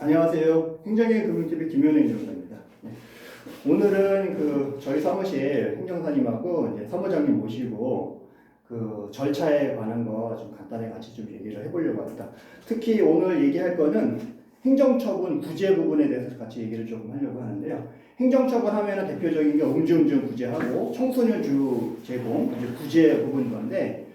안녕하세요. 행정의 금융TV 김현웅 변호사입니다. 오늘은 저희 사무실 행정사님하고 이제 사무장님 모시고 절차에 관한 거 좀 간단히 같이 좀 얘기를 해보려고 합니다. 특히 오늘 얘기할 거는 행정처분 구제 부분에 대해서 같이 얘기를 조금 하려고 하는데요. 행정처분 하면은 대표적인 게 음주운전 구제하고 청소년주 제공, 이제 구제 부분인 건데,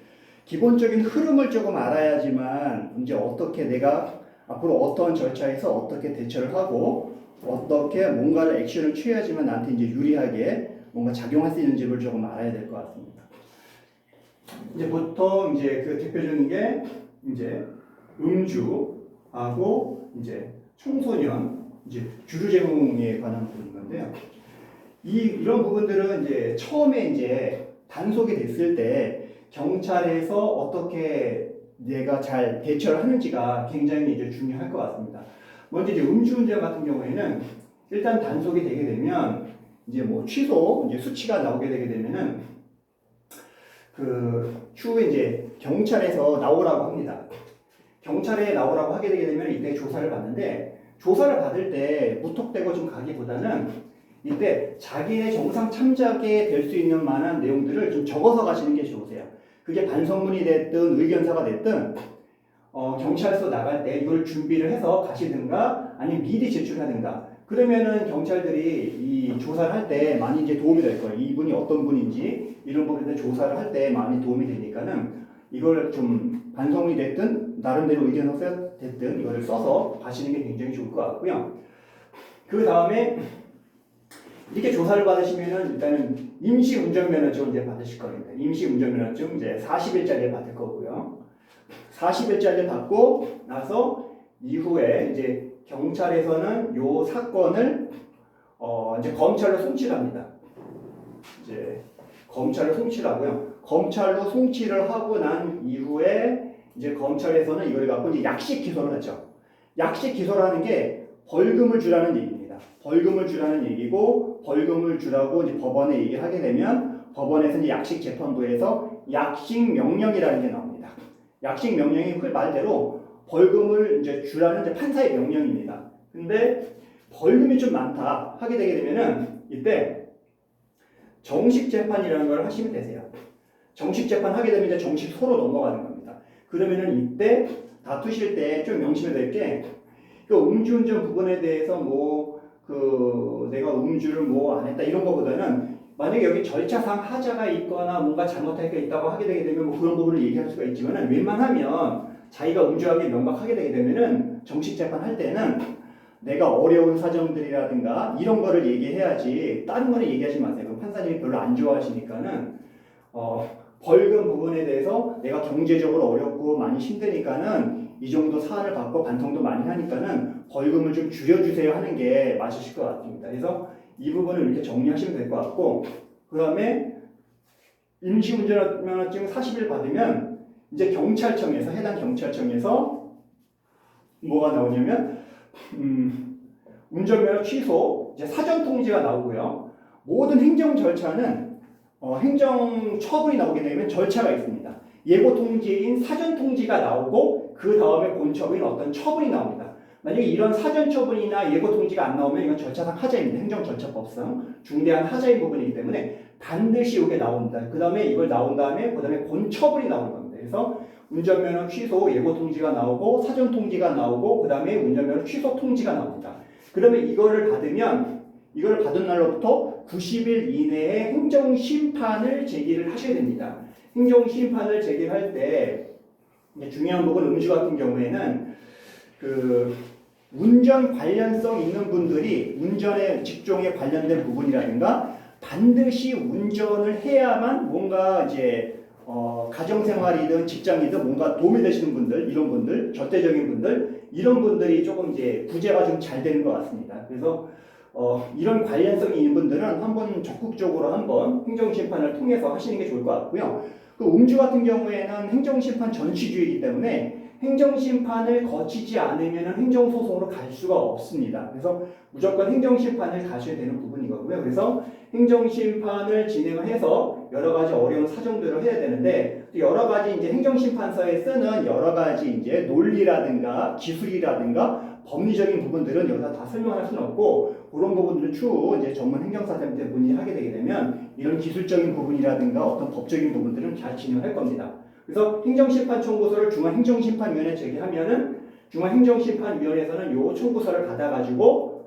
기본적인 흐름을 조금 알아야지만 이제 어떻게 내가 앞으로 어떤 절차에서 어떻게 대처를 하고 어떻게 뭔가를 액션을 취해야지만 나한테 이제 유리하게 뭔가 작용할 수 있는지를 조금 알아야 될 것 같습니다. 이제 보통 이제 대표적인 게 이제 음주하고 이제 청소년 이제 주류 제공에 관한 부분인 건데요. 이런 부분들은 이제 처음에 이제 단속이 됐을 때 경찰에서 어떻게 내가 잘 대처를 하는지가 굉장히 이제 중요할 것 같습니다. 먼저 이제 음주운전 같은 경우에는 일단 단속이 되게 되면 이제 뭐 취소 이제 수치가 나오게 되게 되면은 추후에 이제 경찰에서 나오라고 합니다. 경찰에 나오라고 하게 되게 되면 이때 조사를 받는데, 조사를 받을 때 무턱대고 좀 가기보다는 이때 자기의 정상 참작에 될 수 있는 만한 내용들을 좀 적어서 가시는 게 좋으세요. 그게 반성문이 됐든 의견서가 됐든 경찰서 나갈 때 이걸 준비를 해서 가시든가 아니면 미리 제출하든가, 그러면은 경찰들이 이 조사를 할 때 많이 이제 도움이 될 거예요. 이분이 어떤 분인지 이런 부분에 대해 조사를 할 때 많이 도움이 되니까는 이걸 좀 반성문이 됐든 나름대로 의견서 됐든 이거를 써서 가시는 게 굉장히 좋을 것 같고요. 그 다음에 이렇게 조사를 받으시면은 일단은 임시운전면허증을 이제 받으실 겁니다. 임시운전면허증 이제 40일짜리 받을 거고요. 40일짜리 받고 나서 이후에 이제 경찰에서는 요 사건을 이제 검찰로 송치합니다. 이제 검찰로 송치하고요. 검찰로 송치를 하고 난 이후에 이제 검찰에서는 이걸 갖고 이제 약식 기소를 하죠. 약식 기소를 하는 게 벌금을 주라는 얘기입니다. 벌금을 주라는 얘기고, 벌금을 주라고 이제 법원에 얘기를 하게 되면 법원에서 이제 약식 재판부에서 약식 명령이라는 게 나옵니다. 약식 명령이 그 말대로 벌금을 이제 주라는 이제 판사의 명령입니다. 근데 벌금이 좀 많다 하게 되게 되면은 이때 정식 재판이라는 걸 하시면 되세요. 정식 재판 하게 되면 이제 정식소로 넘어가는 겁니다. 그러면은 이때 다투실 때 좀 명심해야 될 게, 음주운전 부분에 대해서 내가 음주를 안 했다 이런 거보다는, 만약에 여기 절차상 하자가 있거나 뭔가 잘못할 게 있다고 하게 되게 되면 그런 부분을 얘기할 수가 있지만은, 웬만하면 자기가 음주한 게 명백하게 되게 되면은 정식 재판 할 때는 내가 어려운 사정들이라든가 이런 거를 얘기해야지 다른 거는 얘기하지 마세요. 그럼 판사님이 별로 안 좋아하시니까는 벌금 부분에 대해서 내가 경제적으로 어렵고 많이 힘드니까는 이 정도 사안을 받고 반성도 많이 하니까는 벌금을 좀 줄여주세요 하는 게 맞으실 것 같습니다. 그래서 이 부분을 이렇게 정리하시면 될 것 같고, 그 다음에 임시운전면허증 40일 받으면 이제 경찰청에서, 해당 경찰청에서 뭐가 나오냐면 운전면허 취소, 이제 사전 통지가 나오고요. 모든 행정 절차는 행정 처분이 나오게 되면 절차가 있습니다. 예고 통지인 사전 통지가 나오고 그 다음에 본 처분인 어떤 처분이 나옵니다. 만약에 이런 사전 처분이나 예고 통지가 안 나오면 이건 절차상 하자입니다. 행정절차법상 중대한 하자인 부분이기 때문에 반드시 이게 나옵니다. 그 다음에 이걸 나온 다음에 그 다음에 본 처분이 나오는 겁니다. 그래서 운전면허 취소 예고 통지가 나오고 사전 통지가 나오고 그 다음에 운전면허 취소 통지가 나옵니다. 그러면 이거를 받은 날로부터 90일 이내에 행정심판을 제기를 하셔야 됩니다. 행정심판을 제기할 때 중요한 부분, 음주 같은 경우에는 운전 관련성 있는 분들이 운전의 직종에 관련된 부분이라든가 반드시 운전을 해야만 뭔가 이제 가정생활이든 직장이든 뭔가 도움이 되시는 분들, 이런 분들, 절대적인 분들, 이런 분들이 조금 이제 구제가 좀 잘 되는 것 같습니다. 그래서 이런 관련성이 있는 분들은 한번 적극적으로 한번 행정심판을 통해서 하시는 게 좋을 것 같고요. 음주 같은 경우에는 행정심판 전치주의이기 때문에 행정심판을 거치지 않으면 행정소송으로 갈 수가 없습니다. 그래서 무조건 행정심판을 가셔야 되는 부분이거든요. 그래서 행정심판을 진행을 해서 여러 가지 어려운 사정들을 해야 되는데, 여러 가지 이제 행정심판서에 쓰는 여러 가지 이제 논리라든가 기술이라든가 법리적인 부분들은 여기서 다 설명할 수는 없고 그런 부분들을 추후 이제 전문 행정사들한테 문의하게 되게 되면 이런 기술적인 부분이라든가 어떤 법적인 부분들은 잘 진행할 겁니다. 그래서 행정심판 청구서를 중앙행정심판위원회에 제기하면은 중앙행정심판위원회에서는 요 청구서를 받아가지고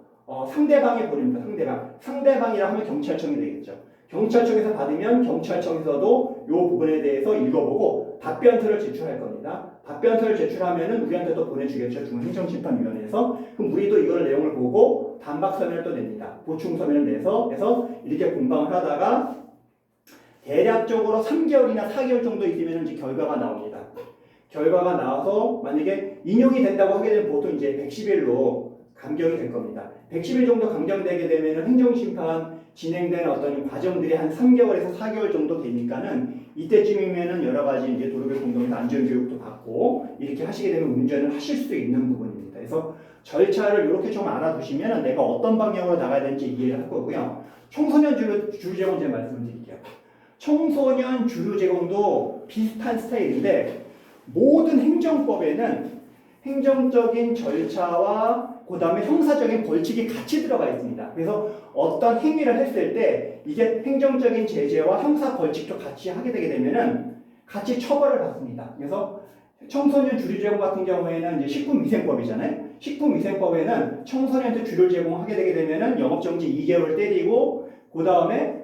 상대방에 보냅니다. 상대방이라 하면 경찰청이 되겠죠. 경찰청에서 받으면 경찰청에서도 이 부분에 대해서 읽어보고 답변서를 제출할 겁니다. 답변서를 제출하면은 우리한테 또 보내주겠죠. 중앙행정심판위원회에서. 그럼 우리도 이걸 내용을 보고 반박서면을 또 냅니다. 보충서면을 내서 그래서 이렇게 공방을 하다가 대략적으로 3개월이나 4개월 정도 있으면 이제 결과가 나옵니다. 결과가 나와서 만약에 인용이 된다고 하게 되면 보통 이제 110일로 감경이 될 겁니다. 110일 정도 감경되게 되면 행정심판 진행된 어떤 과정들이 한 3개월에서 4개월 정도 되니까는 이때쯤이면은 여러 가지 이제 도로교육 공동에서 안전교육도 받고 이렇게 하시게 되면 운전을 하실 수 있는 부분입니다. 그래서 절차를 이렇게 좀 알아두시면 내가 어떤 방향으로 나가야 되는지 이해를 할 거고요. 청소년 주류 제공 제가 말씀을 드릴게요. 청소년 주류 제공도 비슷한 스타일인데 모든 행정법에는 행정적인 절차와 그 다음에 형사적인 벌칙이 같이 들어가 있습니다. 그래서 어떤 행위를 했을 때 이게 행정적인 제재와 형사 벌칙도 같이 하게 되게 되면은 같이 처벌을 받습니다. 그래서 청소년 주류 제공 같은 경우에는 이제 식품위생법이잖아요. 식품위생법에는 청소년한테 주류 제공하게 되게 되면은 영업정지 2개월 때리고 그 다음에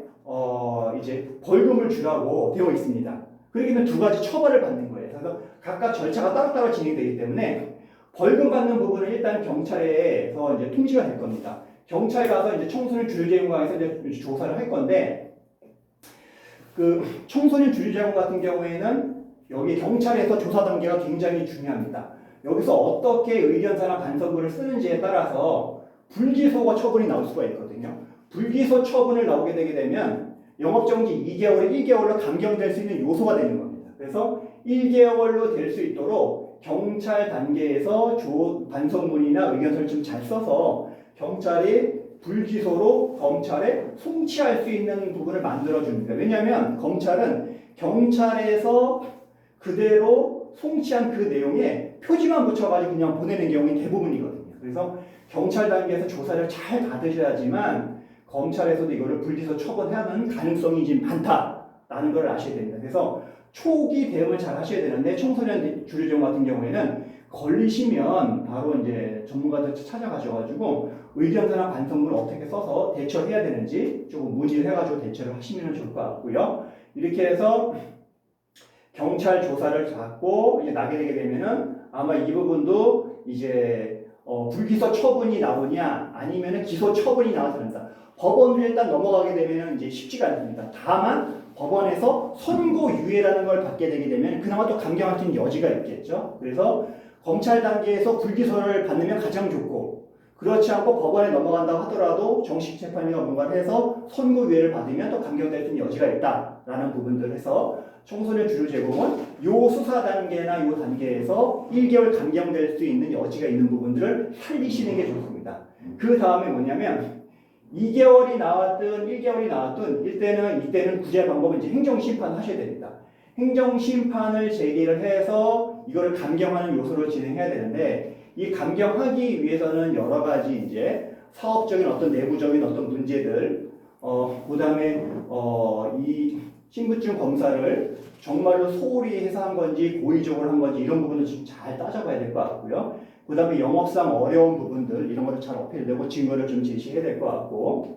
이제 벌금을 주라고 되어 있습니다. 그러기는 두 가지 처벌을 받는 거예요. 그래서 각각 절차가 따로따로 진행되기 때문에 벌금 받는 부분은 일단 경찰에서 이제 통지가 될 겁니다. 경찰 가서 이제 청소년 주류 제공관에서 이제 조사를 할 건데 그 청소년 주류 제공 같은 경우에는 여기 경찰에서 조사 단계가 굉장히 중요합니다. 여기서 어떻게 의견서나 반성문을 쓰는지에 따라서 불기소가 처분이 나올 수가 있거든요. 불기소 처분을 나오게 되게 되면 영업정지 2개월에 1개월로 감경될 수 있는 요소가 되는 겁니다. 그래서 1개월로 될 수 있도록 경찰 단계에서 반성문이나 의견서를 좀 잘 써서 경찰이 불기소로 검찰에 송치할 수 있는 부분을 만들어줍니다. 왜냐하면 검찰은 경찰에서 그대로 송치한 그 내용에 표지만 붙여가지고 그냥 보내는 경우가 대부분이거든요. 그래서 경찰 단계에서 조사를 잘 받으셔야지만 검찰에서도 이거를 불기소 처분하는 가능성이 지금 많다라는 걸 아셔야 됩니다. 그래서 초기 대응을 잘 하셔야 되는데 청소년 주류 제공 같은 경우에는 걸리시면 바로 이제 전문가들 찾아가셔가지고 의견서나 반성문을 어떻게 써서 대처해야 되는지 조금 문의를 해가지고 대처를 하시면 좋을 것 같고요. 이렇게 해서 경찰 조사를 받고 이제 나게 되게 되면은 아마 이 부분도 이제 불기소 처분이 나오냐 아니면은 기소 처분이 나와서 된다. 법원을 일단 넘어가게 되면은 이제 쉽지가 않습니다. 다만 법원에서 선고유예라는 걸 받게 되게 되면 그나마 또 감경할 수 있는 여지가 있겠죠. 그래서 검찰 단계에서 불기소를 받으면 가장 좋고 그렇지 않고 법원에 넘어간다고 하더라도 정식 재판이가 뭔가를 해서 선고유예를 받으면 또 감경될 수 있는 여지가 있다라는 부분들을 해서 청소년 주류 제공은 요 수사 단계나 요 단계에서 1개월 감경될 수 있는 여지가 있는 부분들을 살리시는 게 좋습니다. 그 다음에 뭐냐면 2개월이 나왔든 1개월이 나왔든 이때는 구제 방법은 이제 행정심판 하셔야 됩니다. 행정심판을 제기를 해서 이거를 감경하는 요소를 진행해야 되는데 이 감경하기 위해서는 여러 가지 이제 사업적인 어떤 내부적인 어떤 문제들 그 다음에 이 신분증 검사를 정말로 소홀히 해서 한 건지 고의적으로 한 건지 이런 부분을 좀 잘 따져봐야 될 것 같고요. 그 다음에 영업상 어려운 부분들 이런 것을 잘 어필되고 증거를 좀 제시해야 될 것 같고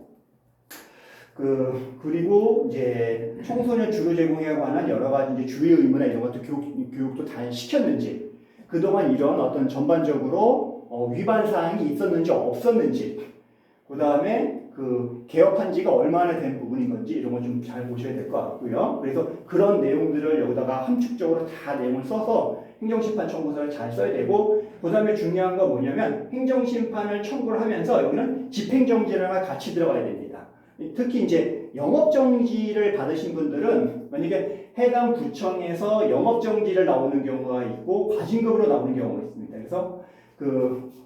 그리고 이제 청소년 주류 제공에 관한 여러 가지 이제 주의 의무나 이런 것도 교육도 잘 시켰는지 그동안 이런 어떤 전반적으로 위반 사항이 있었는지 없었는지 그 다음에 개업한 지가 얼마나 된 부분인 건지 이런 거 좀 잘 보셔야 될 것 같고요. 그래서 그런 내용들을 여기다가 함축적으로 다 내용을 써서 행정심판 청구서를 잘 써야 되고 그 다음에 중요한 건 뭐냐면 행정심판을 청구를 하면서 여기는 집행정지랑 같이 들어가야 됩니다. 특히 이제 영업정지를 받으신 분들은 만약에 해당 구청에서 영업정지를 나오는 경우가 있고 과징금으로 나오는 경우가 있습니다. 그래서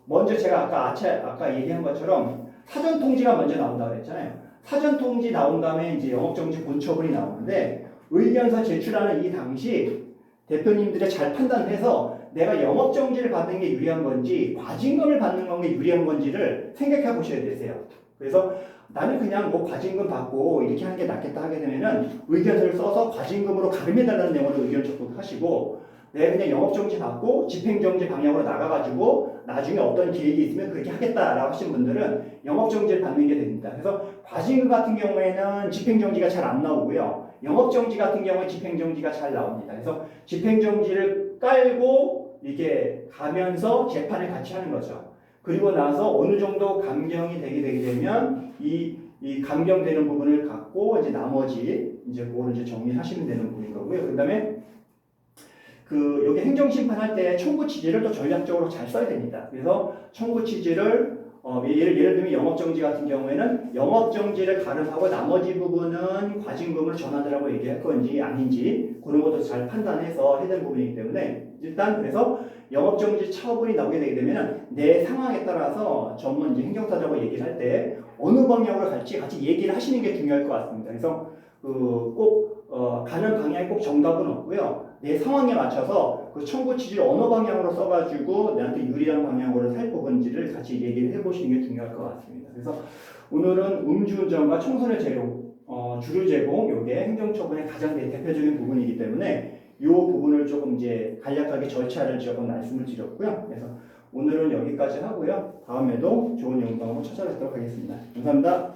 먼저 제가 아까 얘기한 것처럼 사전 통지가 먼저 나온다고 그랬잖아요. 사전 통지 나온 다음에 이제 영업정지 본처분이 나오는데 의견서 제출하는 이 당시 대표님들이 잘 판단해서 내가 영업정지를 받는 게 유리한 건지 과징금을 받는 게 유리한 건지를 생각해 보셔야 되세요. 그래서 나는 그냥 뭐 과징금 받고 이렇게 하는 게 낫겠다 하게 되면은 의견서를 써서 과징금으로 가름해달라는 내용으로 의견을 적극하시고, 내가 그냥 영업정지 받고 집행정지 방향으로 나가가지고 나중에 어떤 계획이 있으면 그렇게 하겠다라고 하신 분들은 영업정지를 받는 게 됩니다. 그래서 과징금 같은 경우에는 집행정지가 잘 안 나오고요. 영업정지 같은 경우에 집행정지가 잘 나옵니다. 그래서 집행정지를 깔고 이렇게 가면서 재판을 같이 하는 거죠. 그리고 나서 어느 정도 감경이 되게 되면 이 감경되는 부분을 갖고 이제 나머지 이제 그거를 이제 정리하시면 되는 부분인 거고요. 그다음에 여기 행정심판 할 때 청구 취지를 또 전략적으로 잘 써야 됩니다. 그래서 청구 취지를 예를 들면 영업정지 같은 경우에는 영업정지를 가름하고 나머지 부분은 과징금으로 전환하라고 얘기할 건지 아닌지 그런 것도 잘 판단해서 해야 되는 부분이기 때문에, 일단 그래서 영업정지 처분이 나오게 되게 되면 내 상황에 따라서 전문 이제 행정사정과 얘기를 할 때 어느 방향으로 갈지 같이 얘기를 하시는 게 중요할 것 같습니다. 그래서 꼭 가는 방향에 꼭 정답은 없고요. 내 상황에 맞춰서 그 청구 취지를 어느 방향으로 써가지고 내한테 유리한 방향으로 살펴본지를 같이 얘기를 해보시는 게 중요할 것 같습니다. 그래서 오늘은 음주운전과 청소년 재료, 주류 제공, 요게 행정처분의 가장 대표적인 부분이기 때문에 이 부분을 조금 이제 간략하게 절차를 조금 말씀을 드렸고요. 그래서 오늘은 여기까지 하고요. 다음에도 좋은 영상으로 찾아뵙도록 하겠습니다. 감사합니다.